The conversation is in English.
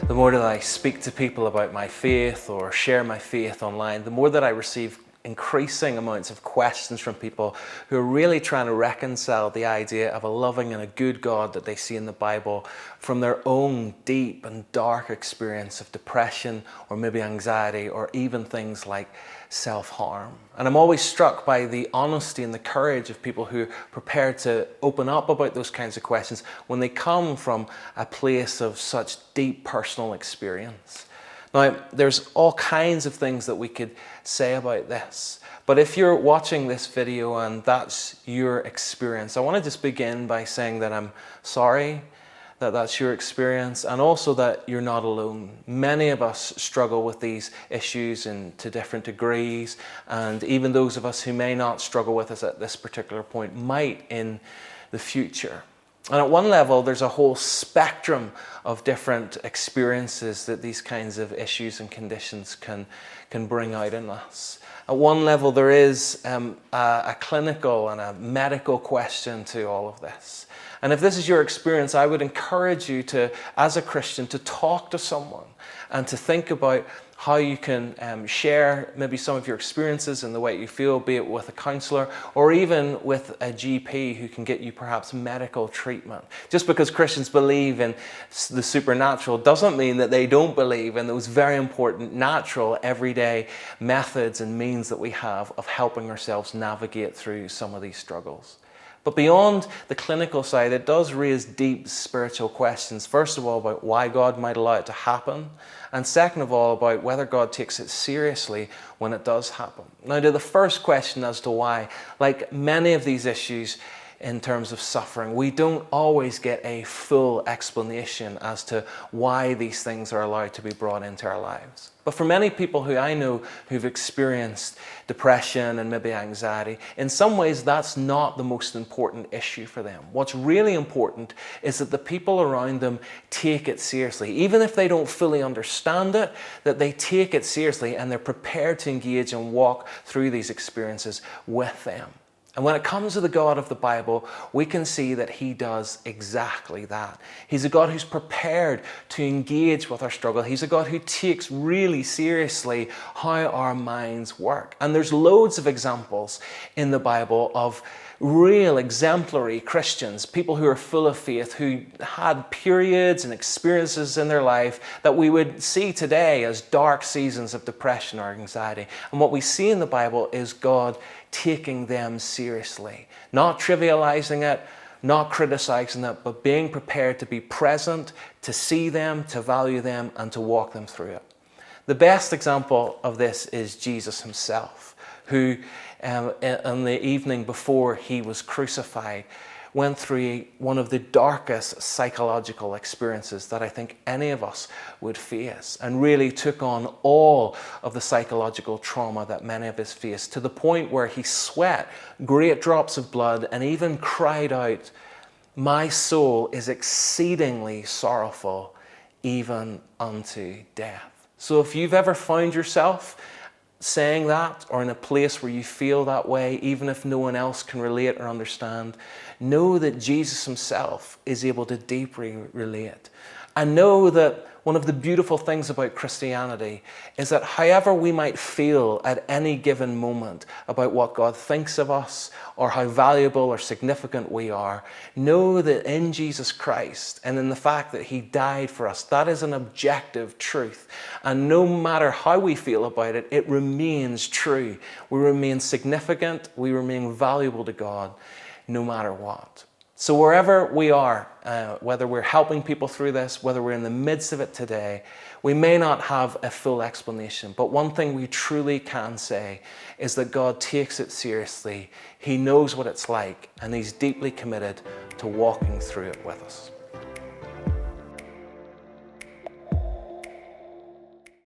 the more that I speak to people about my faith or share my faith online, the more that I receive increasing amounts of questions from people who are really trying to reconcile the idea of a loving and a good God that they see in the Bible from their own deep and dark experience of depression or maybe anxiety or even things like self-harm. And I'm always struck by the honesty and the courage of people who are prepared to open up about those kinds of questions when they come from a place of such deep personal experience. Now, there's all kinds of things that we could say about this, but if you're watching this video and that's your experience, I want to just begin by saying that I'm sorry that that's your experience, and also that you're not alone. Many of us struggle with these issues to different degrees, and even those of us who may not struggle with us at this particular point might in the future. And at one level, there's a whole spectrum of different experiences that these kinds of issues and conditions can bring out in us. At one level, there is a clinical and a medical question to all of this. And if this is your experience, I would encourage you to, as a Christian, to talk to someone and to think about how you can share maybe some of your experiences and the way you feel, be it with a counsellor or even with a GP who can get you perhaps medical treatment. Just because Christians believe in the supernatural doesn't mean that they don't believe in those very important natural everyday methods and means that we have of helping ourselves navigate through some of these struggles. But beyond the clinical side, it does raise deep spiritual questions. First of all, about why God might allow it to happen. And second of all, about whether God takes it seriously when it does happen. Now, to the first question as to why, like many of these issues in terms of suffering, we don't always get a full explanation as to why these things are allowed to be brought into our lives. But for many people who I know who've experienced depression and maybe anxiety, in some ways that's not the most important issue for them. What's really important is that the people around them take it seriously. Even if they don't fully understand it, that they take it seriously and they're prepared to engage and walk through these experiences with them. And when it comes to the God of the Bible, we can see that he does exactly that. He's a God who's prepared to engage with our struggle. He's a God who takes really seriously how our minds work. And there's loads of examples in the Bible of real exemplary Christians, people who are full of faith, who had periods and experiences in their life that we would see today as dark seasons of depression or anxiety. And what we see in the Bible is God taking them seriously, not trivializing it, not criticizing it, but being prepared to be present, to see them, to value them, and to walk them through it. The best example of this is Jesus himself, who on the evening before he was crucified went through one of the darkest psychological experiences that I think any of us would face, and really took on all of the psychological trauma that many of us face, to the point where he sweat great drops of blood and even cried out, "My soul is exceedingly sorrowful, even unto death." So if you've ever found yourself saying that, or in a place where you feel that way, even if no one else can relate or understand, know that Jesus himself is able to deeply relate. And know that one of the beautiful things about Christianity is that however we might feel at any given moment about what God thinks of us or how valuable or significant we are, know that in Jesus Christ and in the fact that he died for us, that is an objective truth. And no matter how we feel about it, it remains true. We remain significant, we remain valuable to God, no matter what. So wherever we are, whether we're helping people through this, whether we're in the midst of it today, we may not have a full explanation, but one thing we truly can say is that God takes it seriously. He knows what it's like, and he's deeply committed to walking through it with us.